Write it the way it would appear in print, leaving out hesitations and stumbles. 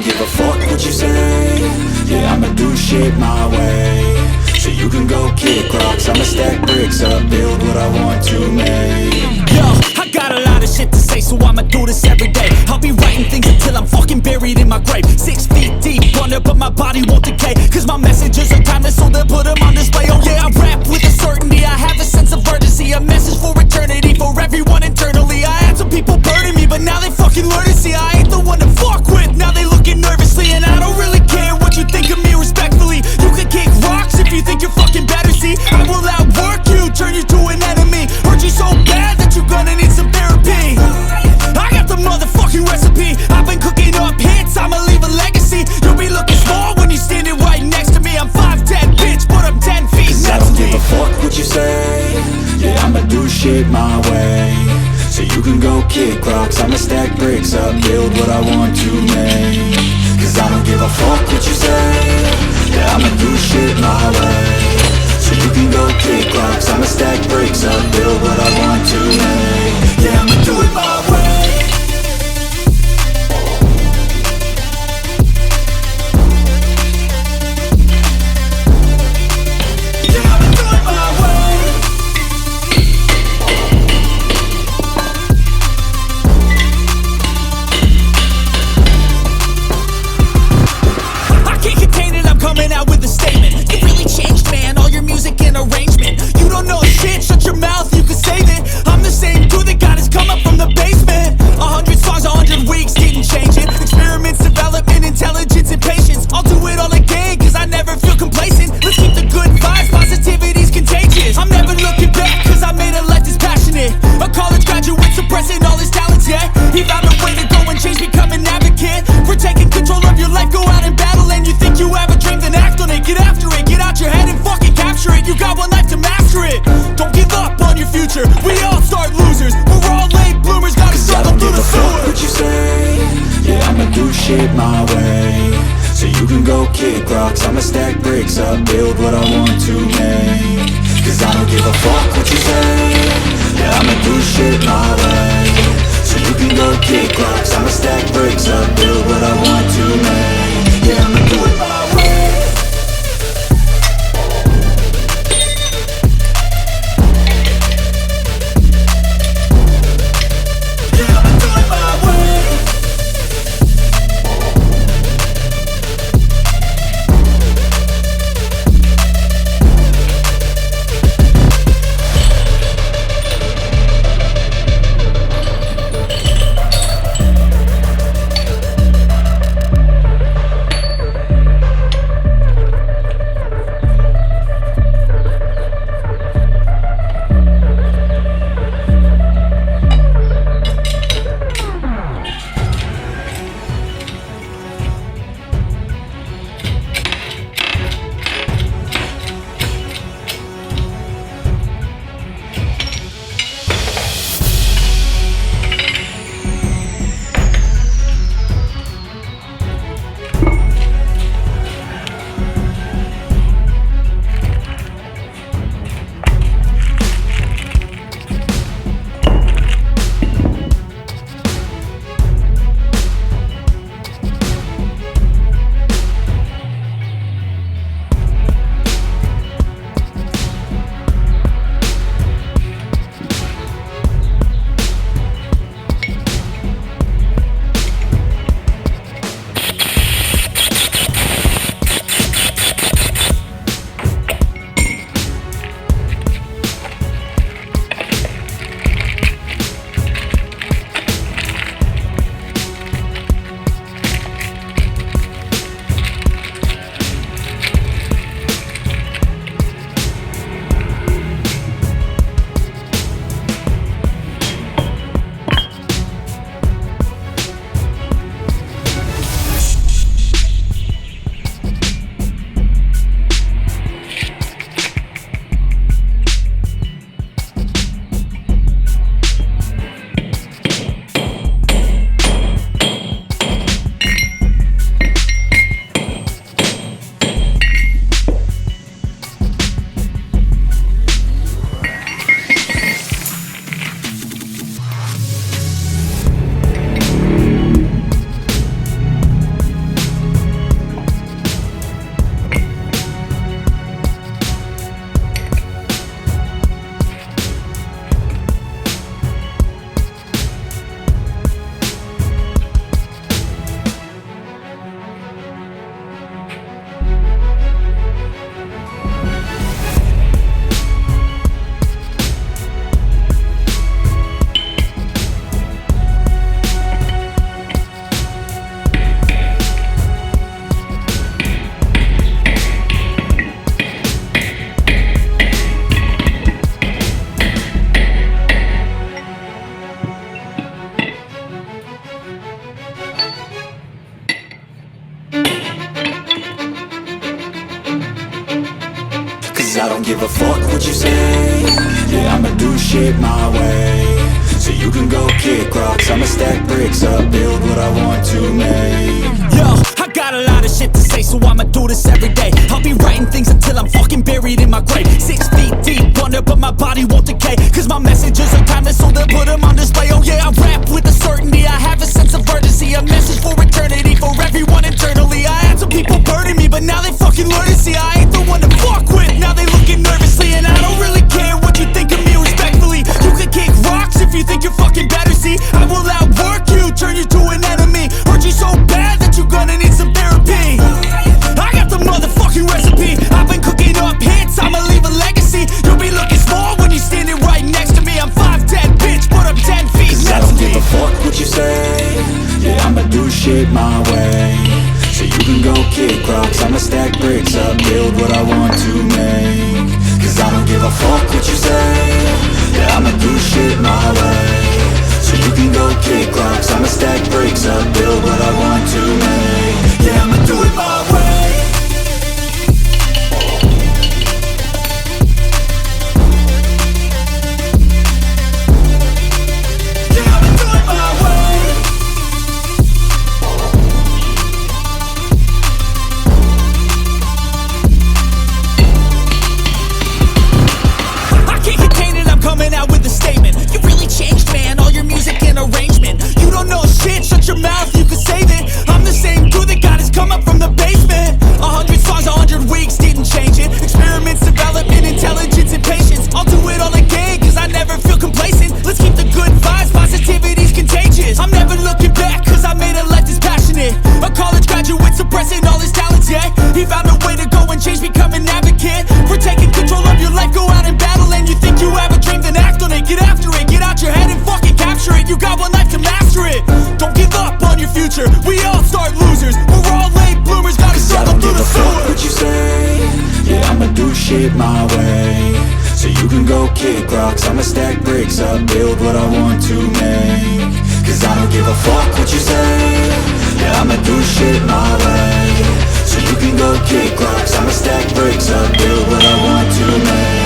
don't give a fuck what you say. Yeah, I'ma do shit my way. So you can go kick rocks, I'ma stack bricks up, build what I want to make. Yo, I got a lot of shit to say, so I'ma do this every day. I'll be writing things until I'm fucking buried in my grave. 6 feet deep under, but my body won't decay. Cause my messages are timeless, so they'll put them on display. Oh yeah, I rap with a certainty, I have a sense of urgency. A message for eternity, for everyone internally. I had some people burning me, but now they fucking learn to see I ain't the one to fuck with, now they looking nervously. And I don't really care what you think of me, respectfully. You can kick rocks if you think you're fucking better, see. I will outwork you, turn you to an enemy. Hurt you so bad that you're gonna need some therapy. I got the motherfucking recipe, I've been cooking up hits, I'ma leave a legacy. You'll be looking small when you're standing right next to me. I'm 5'10", bitch, but I'm 10 feet next to me. I don't give a fuck what you say. Yeah, I'ma do shit my way. So you can go kick rocks, I'ma stack bricks up, build what I want to make. Cause I don't give a fuck what you say. Yeah, I'ma do shit my way. So you can go kick rocks, I'ma stack bricks up, build what I want to make. Yeah, I'ma do it my way. Shut your mouth, you can save it. I'm the same dude that got his come up from the basement. 100 songs, 100 weeks, didn't change it. Experiments, development, intelligence, and patience. I'll do it all again, cause I never feel complacent. Let's keep the good vibes, positivity's contagious. I'm never looking back, cause I made a life that's passionate. A college graduate suppressing all his talents, yeah. He found a way to go and change, become an advocate. For taking control of your life, go out and battle. And you think you have a dream, then act on it. Get after it, get out your head and fucking capture it. You got one life to master it. Don't give up on your future, we all start losers. We're all late bloomers, gotta struggle through the sewer. What you say? Yeah, I'ma do shit my way. So you can go kick rocks, I'ma stack bricks up, build what I want to make. Cause I don't give a fuck what you say. Yeah, I'ma do shit my way. So you can go kick rocks, I'ma stack bricks up, build what I want to make. Yeah, I'ma do it my way. give a fuck what you say. Yeah, I'ma do shit my way. So you can go kick rocks, I'ma stack bricks up, build what I want to make. Yo, I got a lot of shit to say, so I'ma do this every day. I'll be writing things until I'm fucking buried in my grave. 6 feet deep under, but my body won't decay, cause my messages are timeless, so they'll put them on display. Oh yeah, I rap with a certainty, I have a sense of urgency, a message for eternity, for everyone internally. I had some people burning me, but now they fucking learn to see I ain't the one to fuck with. Now they looking nervously, and I don't really care what you think of me, respectfully. You can kick rocks if you think you're fucking better, see I will outwork you, turn you to an enemy. Hurt you so bad that you're gonna need some therapy. I got the motherfucking recipe, I've been cooking up hits, I'ma leave a legacy. You'll be looking small when you're standing right next to me. I'm 5'10", bitch, but I'm 10 feet Cause next I don't to give me. a fuck what you say. Yeah, I'ma do shit my way. So you can go kick rocks, I'ma stack bricks up, build what I want to make. Cause I don't give a fuck what you say. Yeah, I'ma do shit my way. So you can go kick rocks, I'ma stack bricks up, build what I want to make. Yeah, I'ma do it my way. Yeah, I'ma do it my way. I can't contain it, I'm coming out with a statement. You really changed, man, all your music and arrangement. You don't know shit, shut your mouth, you can save it. I'm the same dude that got his come up from the basement. 100 songs, 100 weeks, didn't change it. Experiments, development, intelligence, and patience. I'll do it all again, cause I never feel complacent. Let's keep the good vibes, positivity's contagious. I'm never looking back, cause I made a life that's passionate. A college graduate suppressing all his talents, yeah. He found a way to go and change, become an advocate. For taking control of your life, go out and battle. And you think you have a dream, then act on it. Get after it, get out your head and fucking capture it. You got one life to master it. Don't give up on your future, we all start losers. We're all late bloomers, gotta I struggle don't through give the a fuck sewer. what you say. Yeah, I'ma do shit my way. So you can go kick rocks, I'ma stack bricks up, build what I want to make. Cause I don't give a fuck what you say. Yeah, I'ma do shit my way. So you can go kick rocks, I'ma stack bricks up, build what I want to make.